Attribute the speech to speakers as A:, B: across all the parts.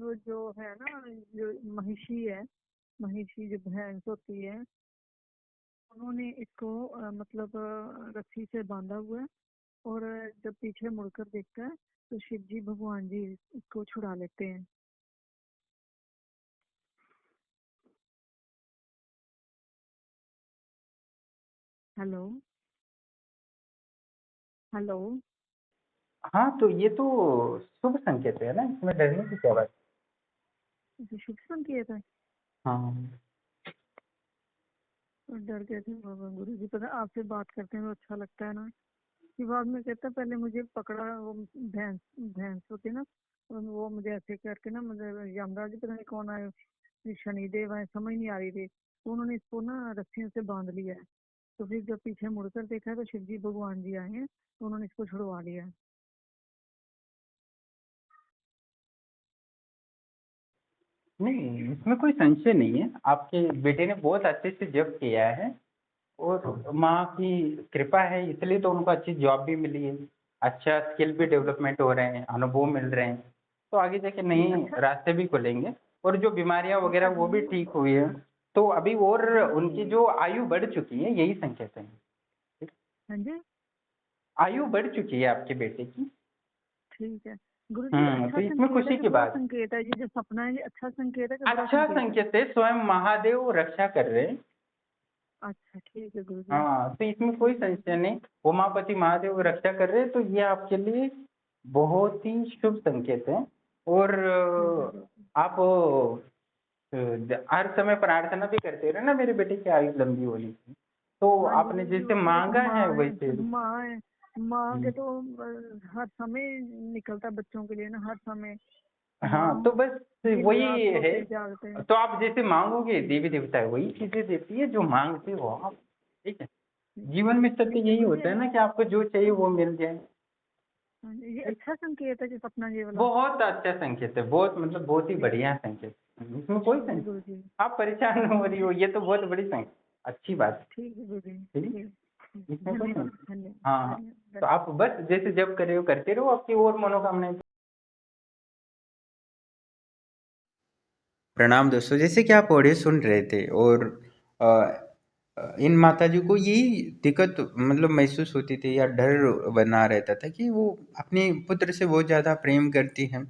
A: मतलब जो है ना, जो महिषी है, महिषी जो भैंस होती है, उन्होंने इसको मतलब रस्सी से बांधा हुआ है। और जब पीछे मुड़कर देखता है तो शिव जी भगवान जी इसको छुड़ा लेते हैं। हेलो। हेलो।
B: हाँ, तो ये तो शुभ संकेत है ना, इसमें डरने की क्या बात।
A: इसे शुभ संकेत है।
B: हाँ।
A: और डर गए थे बाबा गुरु जी। पता है, आपसे बात करते हैं तो अच्छा लगता है ना। कि बाद में कहता है, पहले मुझे पकड़ा वो भैंस, भैंस होती है ना, और वो मुझे ऐसे करके ना, मुझे यमराज पता नहीं कौन आए, शनिदेव आए, समझ नहीं आ रही थी, तो उन्होंने इसको ना रस्सियों से बांध लिया है। तो फिर जब पीछे मुड़कर देखा है तो शिव जी भगवान जी आए हैं, तो उन्होंने इसको छुड़वा लिया है।
B: नहीं, इसमें कोई संशय नहीं है, आपके बेटे ने बहुत अच्छे से जॉब किया है। और माँ की कृपा है, इसलिए तो उनको अच्छी जॉब भी मिली है। अच्छा स्किल भी डेवलपमेंट हो रहे हैं, अनुभव मिल रहे हैं। तो आगे जाके नए
A: अच्छा।
B: रास्ते भी खुलेंगे। और जो बीमारियां वगैरह वो भी
A: ये
B: ठीक हुई है। तो अभी और
A: हाँ।
B: उनकी जो आयु बढ़ चुकी है, यही संकेत है।
A: हाँ जी।
B: आयु बढ़ चुकी है आपके बेटे की।
A: ठीक है। गुरु जी,
B: तो
A: अच्छा
B: इसमें
A: संकेत है
B: खुशी
A: कि
B: की
A: बुरा
B: बात।
A: संकेत है? ये जो सपना है, ये अच्छा संकेत है कि बुरा
B: अच्छा
A: संकेत है?
B: संकेत है, स्वयं महादेव रक्षा कर रहे हैं।
A: अच्छा, ठीक है गुरु जी।
B: हाँ, तो इसमें कोई
A: ठीक है।
B: संशय नहीं। उमापति महादेव रक्षा कर रहे हैं, तो ये आपके लिए बहुत ही शुभ संकेत है। और
A: ठीक है गुरु जी।
B: आप हर समय प्रार्थना भी करते रहे ना, मेरे बेटे की आयु लंबी होने की। तो
A: हाँ जी
B: आपने
A: गुरु जी,
B: जैसे
A: वो तो देखो
B: मांगा है
A: माँ है,
B: वैसे।
A: माँ है। माँ के
B: हम्म,
A: तो हर समय निकलता है बच्चों के लिए ना, हर समय।
B: हाँ, तो
A: माँ
B: बस
A: दिन
B: वही
A: रात
B: है।
A: सोते जागते हैं।
B: तो आप जैसे मांगोगे, देवी देवता वही चीजें देती है जो मांगते हो आप। ठीक है। जीवन में सत्य
A: ठीक है
B: यही
A: गुरु
B: होता
A: जी।
B: है ना, कि आपको जो चाहिए वो मिल जाए।
A: हाँ जी, ये अच्छा संकेत है जो सपना ये वाला।
B: बहुत अच्छा संकेत है, बहुत मतलब बहुत ही
A: ठीक।
B: बढ़िया संकेत है। इसमें कोई
A: ठीक है
B: संकेत।
A: गुरु जी।
B: आप परेशान न हो रही हो,
A: ठीक।
B: ये तो बहुत बड़ी संकेत, अच्छी बात
A: ठीक है गुरु जी।
B: है। ठीक
A: ठीक।
B: है? इसमें कोई
A: धन्यवाद,
B: संकेत।
A: धन्यवाद,
B: हाँ हाँ।
A: धन्यवाद।
B: तो आप बस जैसे जब करे हो करते रहो, आपकी और मनोकामनाएं। प्रणाम दोस्तों, जैसे कि आप ऑडियो सुन रहे थे। और अ, इन माताजी को यही दिक्कत मतलब महसूस होती थी, या डर बना रहता था कि वो अपने पुत्र से बहुत ज़्यादा प्रेम करती हैं।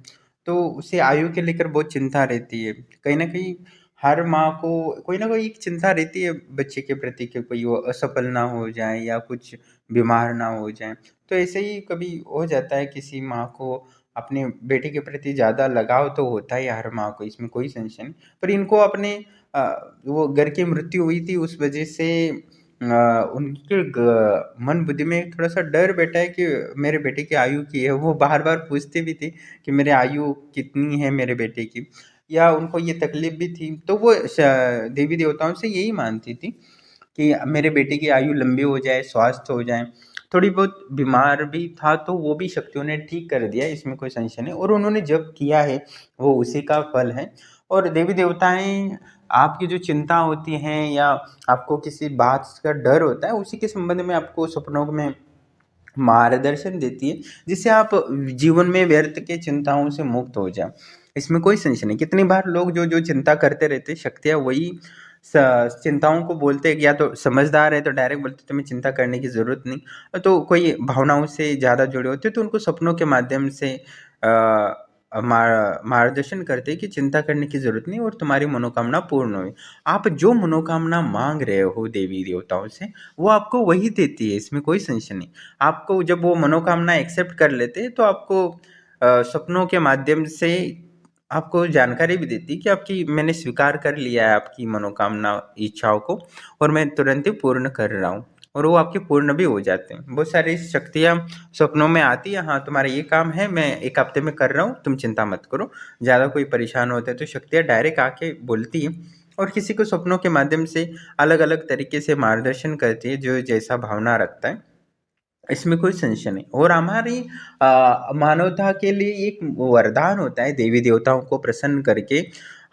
B: तो उसे आयु के लेकर बहुत चिंता रहती है। कहीं ना कहीं हर माँ को कोई ना कोई एक चिंता रहती है बच्चे के प्रति, कि कोई वो असफल ना हो जाए या कुछ बीमार ना हो जाए। तो ऐसे ही कभी हो जाता है किसी माँ को, अपने बेटे के प्रति ज़्यादा लगाव तो होता है हर माँ को, इसमें कोई संशय नहीं। पर इनको अपने अ, वो घर की मृत्यु हुई थी, उस वजह से उनके मन बुद्धि में थोड़ा सा डर बैठा है कि मेरे बेटे की आयु की है। वो बार बार पूछते भी थे कि मेरे आयु कितनी है मेरे बेटे की, या उनको ये तकलीफ भी थी। तो वो देवी देवताओं से यही मानती थी कि मेरे बेटे की आयु लंबी हो जाए, स्वास्थ्य हो जाए। थोड़ी बहुत बीमार भी था, तो वो भी शक्तियों ने ठीक कर दिया, इसमें कोई संशय नहीं। और उन्होंने जब किया है वो उसी का फल है। और देवी देवताएं आपकी जो चिंता होती हैं, या आपको किसी बात का डर होता है, उसी के संबंध में आपको सपनों में मार्गदर्शन देती है, जिससे आप जीवन में व्यर्थ के चिंताओं से मुक्त हो जाए। इसमें कोई संशय नहीं। कितनी बार लोग जो जो चिंता करते रहते, शक्तियाँ वही चिंताओं को बोलते हैं, या तो समझदार है तो डायरेक्ट बोलते तुम्हें चिंता करने की जरूरत नहीं। तो कोई भावनाओं से ज़्यादा जुड़े होते तो उनको सपनों के माध्यम से मार्गदर्शन करते हैं कि चिंता करने की जरूरत नहीं, और तुम्हारी मनोकामना पूर्ण हुई। आप जो मनोकामना मांग रहे हो देवी देवताओं से, वो आपको वही देती है, इसमें कोई संशय नहीं। आपको जब वो मनोकामना एक्सेप्ट कर लेते हैं, तो आपको सपनों के माध्यम से आपको जानकारी भी देती है कि आपकी मैंने स्वीकार कर लिया है आपकी मनोकामना इच्छाओं को, और मैं तुरंत ही पूर्ण कर रहा हूँ। और वो आपके पूर्ण भी हो जाते हैं। बहुत सारी शक्तियाँ सपनों में आती है, हाँ तुम्हारा ये काम है, मैं 1 हफ्ते में कर रहा हूँ, तुम चिंता मत करो। ज़्यादा कोई परेशान होता है तो शक्तियाँ डायरेक्ट आके बोलती हैं। और किसी को सपनों के माध्यम से अलग अलग तरीके से मार्गदर्शन करती है, जो जैसा भावना रखता है, इसमें कोई संशय नहीं। और हमारी मानवता के लिए एक वरदान होता है देवी देवताओं को प्रसन्न करके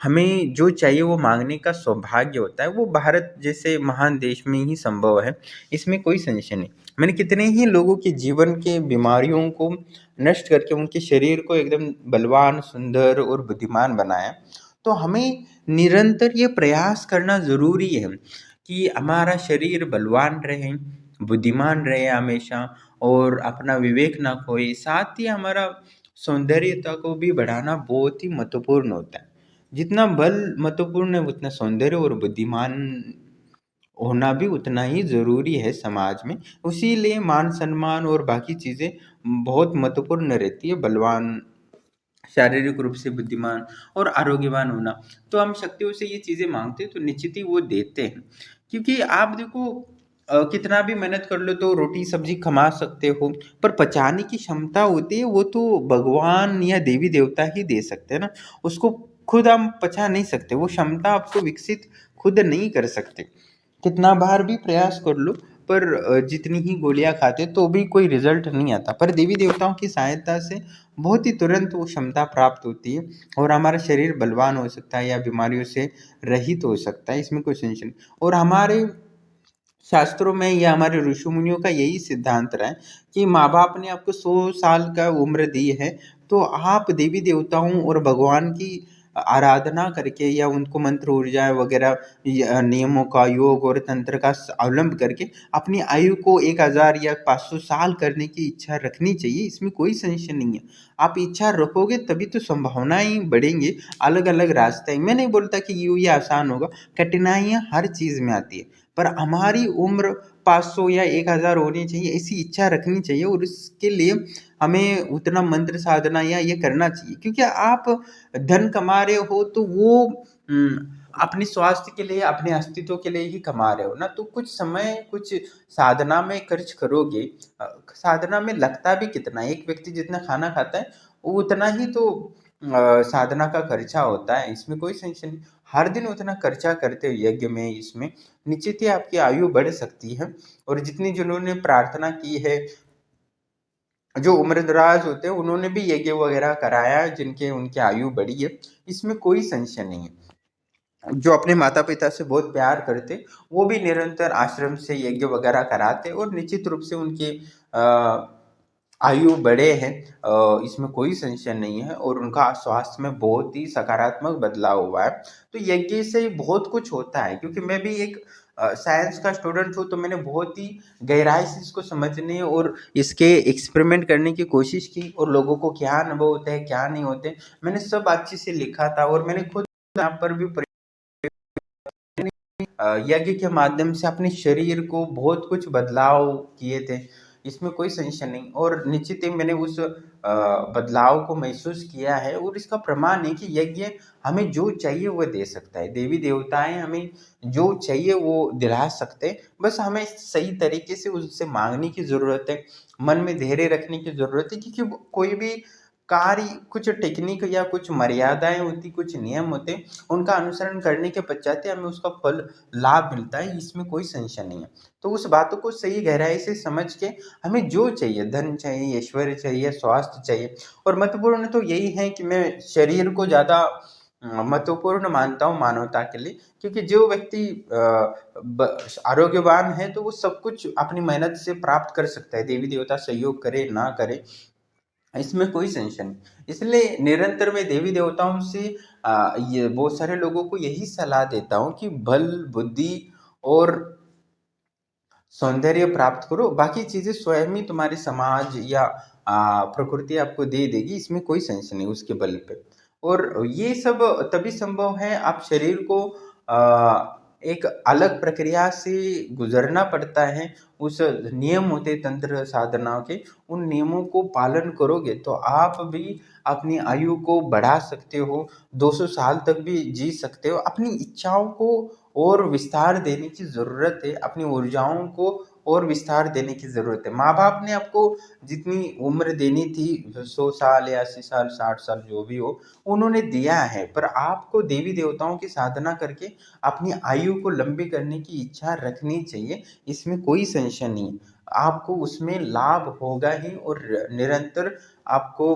B: हमें जो चाहिए वो माँगने का सौभाग्य होता है, वो भारत जैसे महान देश में ही संभव है, इसमें कोई संशय नहीं। मैंने कितने ही लोगों के जीवन के बीमारियों को नष्ट करके उनके शरीर को एकदम बलवान, सुंदर और बुद्धिमान बनाया। तो हमें निरंतर ये प्रयास करना ज़रूरी है कि हमारा शरीर बलवान रहे, बुद्धिमान रहे हमेशा और अपना विवेक ना खोए। साथ ही हमारा सौंदर्यता को भी बढ़ाना बहुत ही महत्वपूर्ण होता है। जितना बल महत्वपूर्ण है उतना सौंदर्य और बुद्धिमान होना भी उतना ही ज़रूरी है समाज में। उसीलिए मान सम्मान और बाकी चीज़ें बहुत महत्वपूर्ण रहती है। बलवान, शारीरिक रूप से बुद्धिमान और आरोग्यवान होना। तो हम शक्तियों से ये चीज़ें मांगते हैं तो निश्चित ही वो देते हैं। क्योंकि आप देखो कितना भी मेहनत कर लो तो रोटी सब्जी कमा सकते हो, पर पचाने की क्षमता होती है वो तो भगवान या देवी देवता ही दे सकते हैं ना। उसको खुद हम पचा नहीं सकते, वो क्षमता आपको विकसित खुद नहीं कर सकते। कितना बार भी प्रयास कर लो, पर जितनी ही गोलियां खाते तो भी कोई रिजल्ट नहीं आता। पर देवी देवताओं की सहायता से बहुत ही तुरंत वो क्षमता प्राप्त होती है और हमारा शरीर बलवान हो सकता है या बीमारियों से रहित हो सकता है, इसमें कोई संशय नहीं। और हमारे शास्त्रों में या हमारे ऋषि मुनियों का यही सिद्धांत रहा है कि माँ बाप ने आपको 100 साल का उम्र दी है, तो आप देवी देवताओं और भगवान की आराधना करके या उनको मंत्र ऊर्जा वगैरह नियमों का, योग और तंत्र का अवलंब करके अपनी आयु को 1000 या 500 साल करने की इच्छा रखनी चाहिए, इसमें कोई संशय नहीं है। आप इच्छा रखोगे तभी तो संभावनाएं बढ़ेंगे। अलग अलग रास्ते, मैं नहीं बोलता कि यूं ये आसान होगा, कठिनाइयां हर चीज में आती है, पर हमारी उम्र 500 या 1000 होनी चाहिए, ऐसी इच्छा रखनी चाहिए और इसके लिए हमें उतना मंत्र साधना या ये करना चाहिए। क्योंकि आप धन कमा रहे हो तो वो अपने स्वास्थ्य के लिए, अपने अस्तित्व के लिए ही कमा रहे हो ना, तो कुछ समय कुछ साधना में खर्च करोगे। साधना में लगता भी कितना है, एक व्यक्ति जितना खाना खाता है वो उतना ही तो साधना का खर्चा होता है, इसमें कोई संशय नहीं। हर दिन उतना खर्चा करते हो यज्ञ में, इसमें निश्चित ही आपकी आयु बढ़ सकती है। और जितनी जिन्होंने प्रार्थना की है, जो उम्रदराज होते हैं उन्होंने भी यज्ञ वगैरह कराया है, जिनके उनकी आयु बढ़ी है, इसमें कोई संशय नहीं है। जो अपने माता पिता से बहुत प्यार करते वो भी निरंतर आश्रम से यज्ञ वगैरह कराते और निश्चित रूप से उनकी आयु बढ़े हैं, इसमें कोई संशय नहीं है और उनका स्वास्थ्य में बहुत ही सकारात्मक बदलाव हुआ है। तो यज्ञ से बहुत कुछ होता है, क्योंकि मैं भी एक साइंस का स्टूडेंट हूँ, तो मैंने बहुत ही गहराई से इसको समझने और इसके एक्सपेरिमेंट करने की कोशिश की और लोगों को क्या अनुभव होते हैं क्या नहीं होते, मैंने सब अच्छे से लिखा था और मैंने खुद यहाँ पर भी यज्ञ के माध्यम से अपने शरीर को बहुत कुछ बदलाव किए थे, इसमें कोई संशय नहीं। और निश्चित ही मैंने उस बदलाव को महसूस किया है और इसका प्रमाण है कि यज्ञ हमें जो चाहिए वो दे सकता है। देवी देवताएं हमें जो चाहिए वो दिला सकते हैं, बस हमें सही तरीके से उससे मांगने की जरूरत है, मन में धैर्य रखने की जरूरत है। क्योंकि कोई भी कार्य कुछ टेक्निक या कुछ मर्यादाएं होती, कुछ नियम होते, उनका अनुसरण करने के पश्चात हमें उसका फल लाभ मिलता है, इसमें कोई संशय नहीं है। तो उस बातों को सही गहराई से समझ के हमें जो चाहिए, धन चाहिए, ऐश्वर्य चाहिए, स्वास्थ्य चाहिए, और महत्वपूर्ण तो यही है कि मैं शरीर को ज़्यादा महत्वपूर्ण मानता हूँ मानवता के लिए। क्योंकि जो व्यक्ति आरोग्यवान है तो वो सब कुछ अपनी मेहनत से प्राप्त कर सकता है, देवी देवता सहयोग करे ना करे, इसमें कोई संशय नहीं। इसलिए निरंतर मैं देवी देवताओं से ये बहुत सारे लोगों को यही सलाह देता हूँ कि बल, बुद्धि और सौंदर्य प्राप्त करो, बाकी चीजें स्वयं ही तुम्हारे समाज या प्रकृति आपको दे देगी, इसमें कोई संशय नहीं उसके बल पे। और ये सब तभी संभव है, आप शरीर को एक अलग प्रक्रिया से गुजरना पड़ता है। उस नियम होते तंत्र साधना के, उन नियमों को पालन करोगे तो आप भी अपनी आयु को बढ़ा सकते हो, 200 साल तक भी जी सकते हो। अपनी इच्छाओं को और विस्तार देने की ज़रूरत है, अपनी ऊर्जाओं को और विस्तार देने की ज़रूरत है। माँ बाप ने आपको जितनी उम्र देनी थी, 100 साल या 80 साल 60 साल जो भी हो, उन्होंने दिया है, पर आपको देवी देवताओं की साधना करके अपनी आयु को लंबी करने की इच्छा रखनी चाहिए, इसमें कोई संशय नहीं। आपको उसमें लाभ होगा ही और निरंतर आपको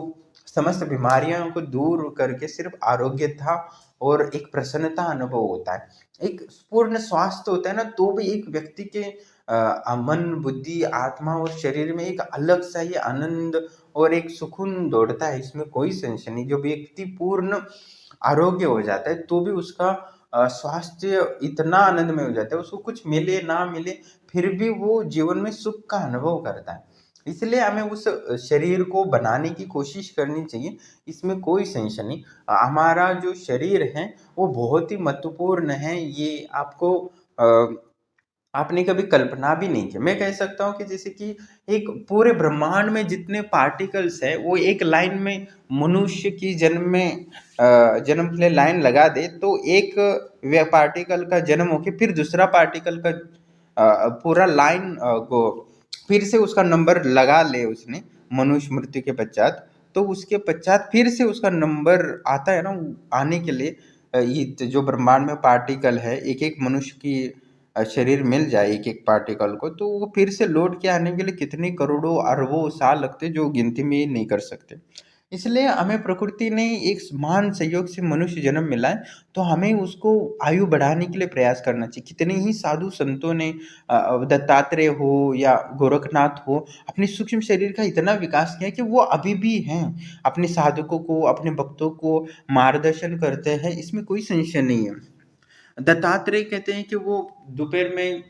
B: समस्त बीमारियों को दूर करके सिर्फ आरोग्यता और एक प्रसन्नता अनुभव होता है। एक पूर्ण स्वास्थ्य होता है ना, तो भी एक व्यक्ति के मन, बुद्धि, आत्मा और शरीर में एक अलग सा ही आनंद और एक सुकून दौड़ता है, इसमें कोई संशय नहीं। जो व्यक्ति पूर्ण आरोग्य हो जाता है तो भी उसका स्वास्थ्य इतना आनंदमय हो जाता है, उसको कुछ मिले ना मिले फिर भी वो जीवन में सुख का अनुभव करता है। इसलिए हमें उस शरीर को बनाने की कोशिश करनी चाहिए, इसमें कोई संशय नहीं। हमारा जो शरीर है वो बहुत ही महत्वपूर्ण है, ये आपको आपने कभी कल्पना भी नहीं की। मैं कह सकता हूँ कि जैसे कि एक पूरे ब्रह्मांड में जितने पार्टिकल्स है वो एक लाइन में मनुष्य की जन्म में जन्म के लिए लाइन लगा दे, तो एक वे पार्टिकल का जन्म होके फिर दूसरा पार्टिकल का पूरा लाइन को फिर से उसका नंबर लगा ले उसने मनुष्य मृत्यु के पश्चात, तो उसके पश्चात फिर से उसका नंबर आता है ना आने के लिए। ये जो ब्रह्मांड में पार्टिकल है, एक एक मनुष्य की शरीर मिल जाए एक एक पार्टिकल को, तो वो फिर से लौट के आने के लिए कितने करोड़ों अरबों साल लगते, जो गिनती में ही नहीं कर सकते। इसलिए हमें प्रकृति ने एक महान संयोग से मनुष्य जन्म मिला है, तो हमें उसको आयु बढ़ाने के लिए प्रयास करना चाहिए। कितने ही साधु संतों ने दत्तात्रेय हो या गोरखनाथ हो, अपने सूक्ष्म शरीर का इतना विकास किया कि वो अभी भी हैं, अपने साधकों को, अपने भक्तों को मार्गदर्शन करते हैं, इसमें कोई संशय नहीं है। दत्तात्रेय कहते हैं कि वो दोपहर में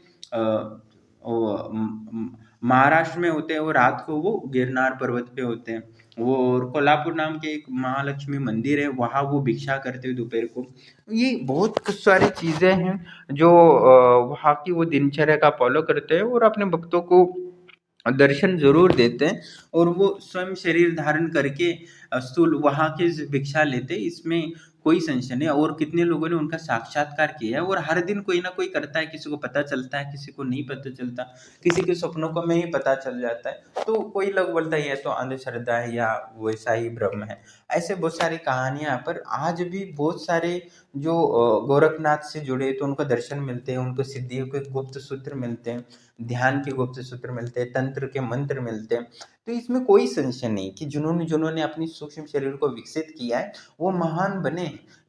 B: महाराष्ट्र में होते हैं, वो रात को वो गिरनार पर्वत पे होते हैं। वो और कोल्हापुर नाम के एक महालक्ष्मी मंदिर है, वहाँ वो भिक्षा करते हैं दोपहर को। ये बहुत कुछ सारी चीजें हैं जो वहाँ की वो दिनचर्या का फॉलो करते हैं और अपने भक्तों को दर्शन जरूर देते हैं। और वो स्वयं शरीर धारण करके स्थूल वहाँ की भिक्षा लेते हैं, इसमें कोई संशय नहीं। और कितने लोगों ने उनका साक्षात्कार किया है, और हर दिन कोई ना कोई करता है, किसी को पता चलता है, किसी को नहीं पता चलता, किसी के सपनों को में ही पता चल जाता है। तो कोई लोग बोलता है ये तो अंधश्रद्धा है या वैसा ही भ्रम है। ऐसे बहुत सारी कहानियां, पर आज भी बहुत सारे जो गोरखनाथ से जुड़े तो उनको दर्शन मिलते हैं, उनको सिद्धियों के गुप्त सूत्र मिलते हैं, ध्यान के गुप्त सूत्र मिलते हैं, तंत्र के मंत्र मिलते हैं। तो इसमें कोई संशय नहीं कि जिन्होंने जिन्होंने अपनी सूक्ष्म शरीर को विकसित किया है वो महान बने।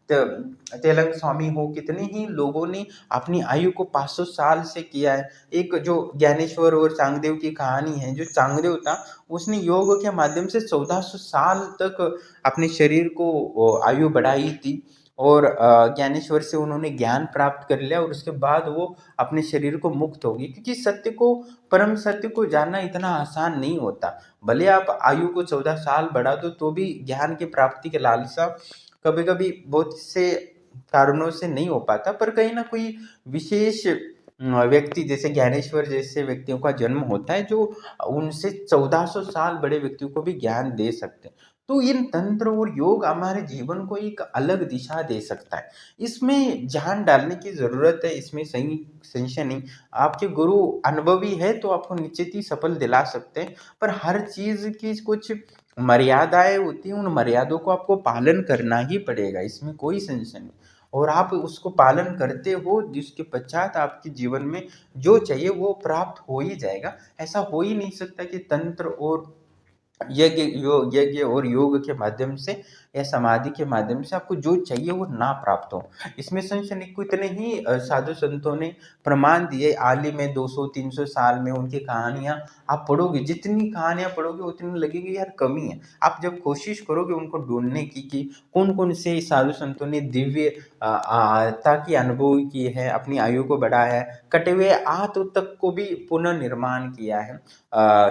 B: तेलंग स्वामी हो, कितने ही लोगों ने अपनी आयु को 500 साल से किया है। एक जो ज्ञानेश्वर और चांगदेव की कहानी है, जो चांगदेव था उसने योग के माध्यम से 1400 साल तक अपने शरीर को आयु बढ़ाई थी। और ज्ञानेश्वर से उन्होंने ज्ञान प्राप्त कर लिया और उसके बाद वो अपने शरीर को मुक्त होगी, क्योंकि सत्य को, परम सत्य को जानना इतना आसान नहीं होता। भले आप आयु को 14 साल बढ़ा दो तो भी ज्ञान की प्राप्ति की लालसा कभी कभी बहुत से कारणों से नहीं हो पाता, पर कहीं ना कोई विशेष व्यक्ति जैसे ज्ञानेश्वर जैसे व्यक्तियों का जन्म होता है जो उनसे 1400 साल बड़े व्यक्तियों को भी ज्ञान दे सकते हैं। तो इन तंत्र और योग हमारे जीवन को एक अलग दिशा दे सकता है, इसमें ध्यान डालने की जरूरत है, इसमें सही संशय नहीं। आपके गुरु अनुभवी है तो आपको निश्चित ही सफल दिला सकते हैं, पर हर चीज की कुछ मर्यादाएं होती हैं, उन मर्यादों को आपको पालन करना ही पड़ेगा, इसमें कोई संशय नहीं। और आप उसको पालन करते हो, जिसके पश्चात आपके जीवन में जो चाहिए वो प्राप्त हो ही जाएगा। ऐसा हो ही नहीं सकता कि तंत्र और यज्ञ और योग के माध्यम से या समाधि के माध्यम से आपको जो चाहिए वो ना प्राप्त हो। इसमें संशय नहीं। कितने ही साधु संतों ने प्रमाण दिए, हाल ही में 200-300 साल में उनकी कहानियां आप पढ़ोगे, जितनी कहानियां पढ़ोगे उतनी लगेगी यार कमी है। आप जब कोशिश करोगे उनको ढूंढने की कि कौन कौन से साधु संतों ने दिव्य आता की अनुभव की है, अपनी आयु को बढ़ाया है, कटे हुए आत्म तक को भी पुनर्निर्माण किया है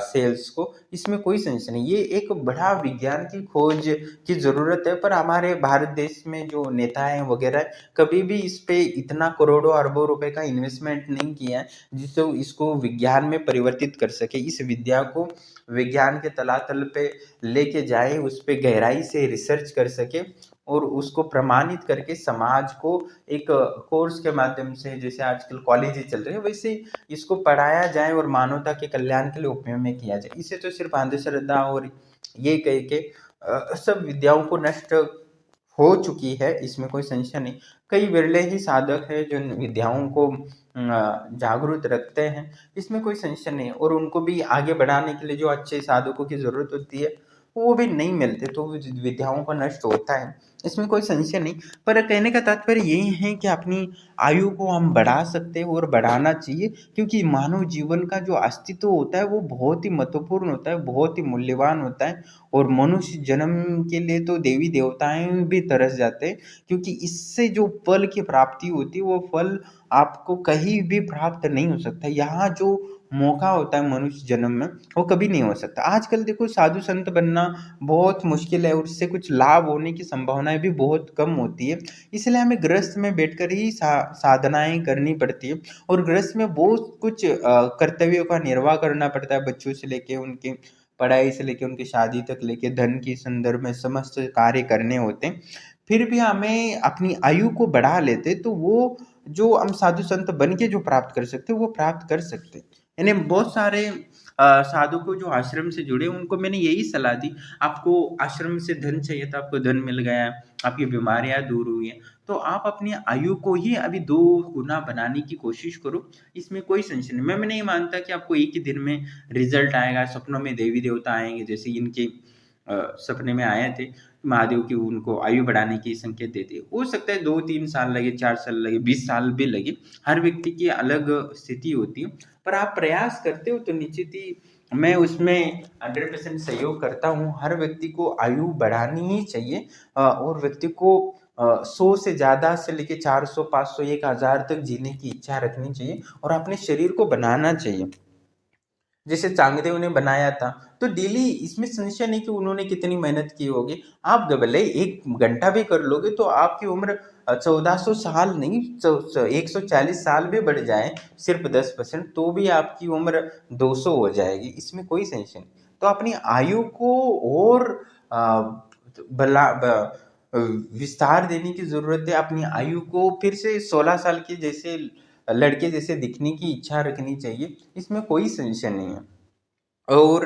B: सेल्स को, इसमें कोई संशय नहीं। ये एक बड़ा विज्ञान की खोज की जरूरत है, पर हमारे भारत देश में जो नेता हैं वगैरह कभी भी इस पे इतना करोड़ों अरबों रुपए का इन्वेस्टमेंट नहीं किया है जिससे इसको विज्ञान में परिवर्तित कर सके, इस विद्या को विज्ञान के तलातल पे लेके जाए, उस पे गहराई से रिसर्च कर सके और उसको प्रमाणित करके समाज को एक कोर्स के माध्यम से, जैसे आजकल कॉलेज चल रहे हैं वैसे इसको पढ़ाया जाए और मानवता के कल्याण के लिए उपयोग में किया जाए। इसे तो सिर्फ अंधश्रद्धा और ये कह के सब विद्याओं को नष्ट हो चुकी है, इसमें कोई संशय नहीं। कई विरले ही साधक है जो इन विद्याओं को जागरूक रखते हैं, इसमें कोई संशय नहीं। और उनको भी आगे बढ़ाने के लिए जो अच्छे साधकों की जरूरत होती है वो भी नहीं मिलते, तो विद्याओं का नष्ट होता है, इसमें कोई संशय नहीं। पर कहने का तात्पर्य यही है कि अपनी आयु को हम बढ़ा सकते हैं और बढ़ाना चाहिए, क्योंकि मानव जीवन का जो अस्तित्व होता है वो बहुत ही महत्वपूर्ण होता है, बहुत ही मूल्यवान होता है। और मनुष्य जन्म के लिए तो देवी देवताएं भी तरस जाते हैं, क्योंकि इससे जो फल की प्राप्ति होती है वो फल आपको कहीं भी प्राप्त नहीं हो सकता। यहाँ जो मौका होता है मनुष्य जन्म में, वो कभी नहीं हो सकता। आजकल देखो साधु संत बनना बहुत मुश्किल है, और उससे कुछ लाभ होने की संभावनाएं भी बहुत कम होती है। इसलिए हमें गृहस्थ में बैठकर ही साधनाएं करनी पड़ती है, और गृहस्थ में बहुत कुछ कर्तव्यों का निर्वाह करना पड़ता है, बच्चों से लेके उनके पढ़ाई से लेके उनकी शादी तक लेके धन के संदर्भ में समस्त कार्य करने होते हैं। फिर भी हमें अपनी आयु को बढ़ा लेते तो वो जो हम साधु संत बन के जो प्राप्त कर सकते वो प्राप्त कर सकते। यानी बहुत सारे साधु को जो आश्रम से जुड़े उनको मैंने यही सलाह दी, आपको आश्रम से धन चाहिए था, आपको धन मिल गया, आपकी बीमारियां दूर हुई हैं, तो आप अपनी आयु को ही अभी 2 गुना बनाने की कोशिश करो, इसमें कोई संशय नहीं। मैं नहीं मानता कि आपको एक ही दिन में रिजल्ट आएगा, सपनों में देवी देवता आएंगे जैसे इनके सपने में आए थे महादेव की, उनको आयु बढ़ाने की संकेत देते। हो सकता है 2-3 साल लगे, 4 साल लगे, 20 साल भी लगे, हर व्यक्ति की अलग स्थिति होती है। पर आप प्रयास करते हो तो निश्चित ही मैं उसमें 100% सहयोग करता हूँ। हर व्यक्ति को आयु बढ़ानी ही चाहिए, और व्यक्ति को 100 से ज़्यादा से लेके 400, 500, 1000 तक जीने की इच्छा रखनी चाहिए, और अपने शरीर को बनाना चाहिए जैसे चांगदेव ने बनाया था। तो डेली इसमें संशय नहीं कि उन्होंने कितनी मेहनत की होगी। आप भले 1 घंटा भी कर लोगे तो आपकी उम्र 1400 साल नहीं, 140 साल भी बढ़ जाए सिर्फ 10%, तो भी आपकी उम्र 200 हो जाएगी, इसमें कोई संशय नहीं। तो अपनी आयु को और भला विस्तार देने की जरूरत है। अपनी आयु को फिर से 16 साल के जैसे लड़के जैसे दिखने की इच्छा रखनी चाहिए, इसमें कोई संशय नहीं है। और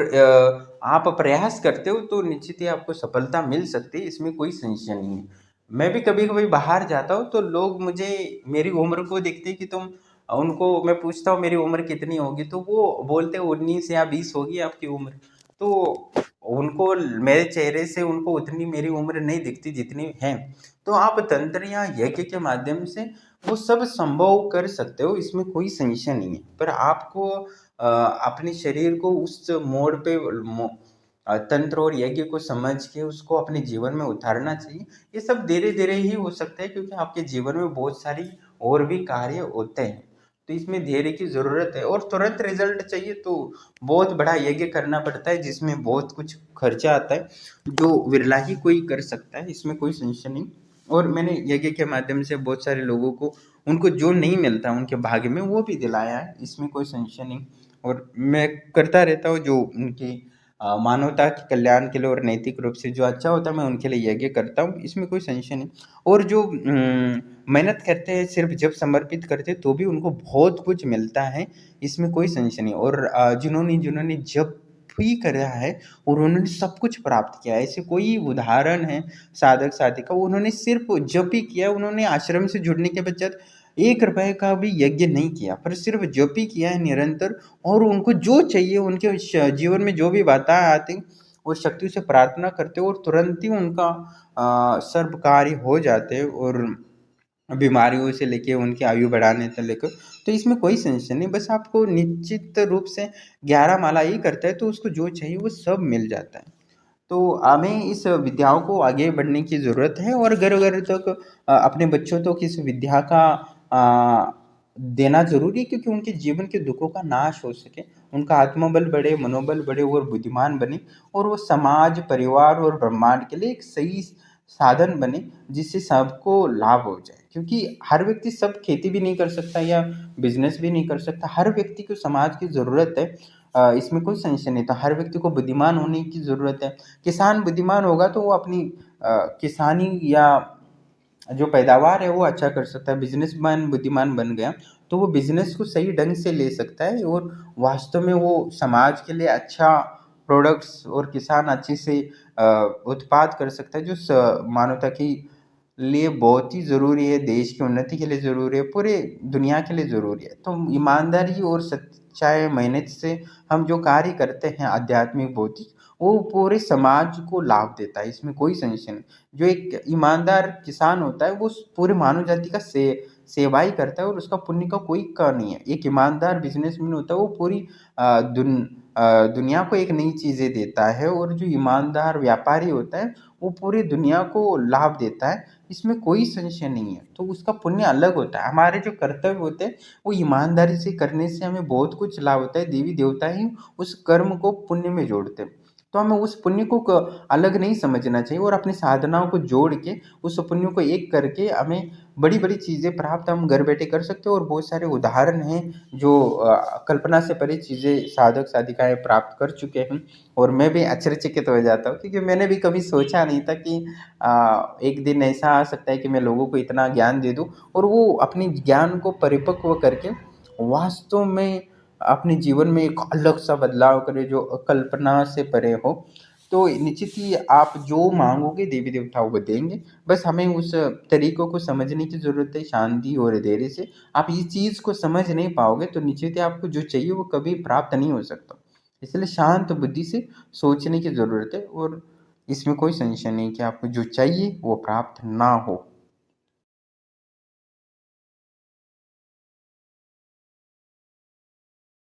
B: आप प्रयास करते हो तो निश्चित ही आपको सफलता मिल सकती है, इसमें कोई संशय नहीं है। मैं भी कभी कभी बाहर जाता हूँ तो लोग मुझे मेरी उम्र को देखते कि तुम, उनको मैं पूछता हूँ मेरी उम्र कितनी होगी, तो वो बोलते हैं 19 या 20 होगी आपकी उम्र। तो उनको मेरे चेहरे से उनको उतनी मेरी उम्र नहीं दिखती जितनी है। तो आप तंत्र या यज्ञ के माध्यम से वो सब संभव कर सकते हो, इसमें कोई संशय नहीं है। पर आपको अपने शरीर को उस मोड़ पे तंत्र और यज्ञ को समझ के उसको अपने जीवन में उतारना चाहिए। ये सब धीरे धीरे ही हो सकता है, क्योंकि आपके जीवन में बहुत सारी और भी कार्य होते हैं, तो इसमें धैर्य की जरूरत है। और तुरंत रिजल्ट चाहिए तो बहुत बड़ा यज्ञ करना पड़ता है, जिसमें बहुत कुछ खर्चा आता है, जो विरला ही कोई कर सकता है, इसमें कोई संशय नहीं। और मैंने यज्ञ के माध्यम से बहुत सारे लोगों को उनको जो नहीं मिलता उनके भाग्य में वो भी दिलाया है, इसमें कोई संशय नहीं। और मैं करता रहता हूँ जो उनकी मानवता के कल्याण के लिए और नैतिक रूप से जो अच्छा होता है मैं उनके लिए यज्ञ करता हूँ, इसमें कोई संशय नहीं। और जो मेहनत करते हैं सिर्फ जब समर्पित करते हैं तो भी उनको बहुत कुछ मिलता है, इसमें कोई संशय नहीं। और जिन्होंने जिन्होंने जब भी करा है और उन्होंने सब कुछ प्राप्त किया है, ऐसे कोई उदाहरण है साधक साधिका, उन्होंने सिर्फ जप ही किया, उन्होंने आश्रम से जुड़ने के पश्चात 1 रुपए का भी यज्ञ नहीं किया, पर सिर्फ जप ही किया है निरंतर। और उनको जो चाहिए उनके जीवन में जो भी बाधाएं आती वो शक्ति से प्रार्थना करते और तुरंत ही उनका सर्व कार्य हो जाते हैं, और बीमारियों से लेके उनकी आयु बढ़ाने तक लेकर। तो इसमें कोई संशय नहीं, बस आपको निश्चित रूप से 11 माला ही करता है तो उसको जो चाहिए वो सब मिल जाता है। तो हमें इस विद्याओं को आगे बढ़ने की ज़रूरत है, और घर घर तक अपने बच्चों तक इस विद्या का अ, देना जरूरी है, क्योंकि उनके जीवन के दुखों का नाश हो सके, उनका आत्मबल बढ़े, मनोबल बढ़े और बुद्धिमान बने, और वो समाज परिवार और ब्रह्मांड के लिए एक सही साधन बने, जिससे सबको लाभ हो जाए। क्योंकि हर व्यक्ति सब खेती भी नहीं कर सकता या बिजनेस भी नहीं कर सकता, हर व्यक्ति को समाज की ज़रूरत है, इसमें कोई संशय नहीं था। हर व्यक्ति को बुद्धिमान होने की ज़रूरत है। किसान बुद्धिमान होगा तो वो अपनी किसानी या जो पैदावार है वो अच्छा कर सकता है। बिजनेसमैन बुद्धिमान बन गया तो वो बिजनेस को सही ढंग से ले सकता है, और वास्तव में वो समाज के लिए अच्छा प्रोडक्ट्स और किसान अच्छे से उत्पाद कर सकता है जो मानवता की लिए बहुत ही ज़रूरी है, देश की उन्नति के लिए ज़रूरी है, पूरे दुनिया के लिए ज़रूरी है। तो ईमानदारी और सच्चाई, मेहनत से हम जो कार्य करते हैं आध्यात्मिक, भौतिक, वो पूरे समाज को लाभ देता है, इसमें कोई संशय नहीं। जो एक ईमानदार किसान होता है वो पूरे मानव जाति का सेवा ही करता है और उसका पुण्य का कोई क नहीं है। एक ईमानदार बिजनेसमैन होता है वो पूरी दुनिया को एक नई चीज़ें देता है, और जो ईमानदार व्यापारी होता है वो पूरी दुनिया को लाभ देता है, इसमें कोई संशय नहीं है। तो उसका पुण्य अलग होता है। हमारे जो कर्तव्य होते हैं वो ईमानदारी से करने से हमें बहुत कुछ लाभ होता है। देवी देवता ही उस कर्म को पुण्य में जोड़ते हैं। तो हमें उस पुण्य को अलग नहीं समझना चाहिए, और अपनी साधनाओं को जोड़ के उस पुण्य को एक करके हमें बड़ी बड़ी चीज़ें प्राप्त हम घर बैठे कर सकते हैं। और बहुत सारे उदाहरण हैं जो कल्पना से परे चीज़ें साधक साधिकाएं प्राप्त कर चुके हैं, और मैं भी आश्चर्यचकित हो जाता हूँ, क्योंकि मैंने भी कभी सोचा नहीं था कि एक दिन ऐसा आ सकता है कि मैं लोगों को इतना ज्ञान दे दूँ और वो अपनी ज्ञान को परिपक्व करके वास्तव में अपने जीवन में एक अलग सा बदलाव करे जो कल्पना से परे हो। तो निश्चित ही आप जो मांगोगे देवी देवता वो देंगे। बस हमें उस तरीकों को समझने की ज़रूरत है, शांति और धैर्य से। आप इस चीज़ को समझ नहीं पाओगे तो निश्चित ही आपको जो चाहिए वो कभी प्राप्त नहीं हो सकता। इसलिए शांत बुद्धि से सोचने की ज़रूरत है, और इसमें कोई संशय नहीं कि आपको जो चाहिए वो प्राप्त ना हो।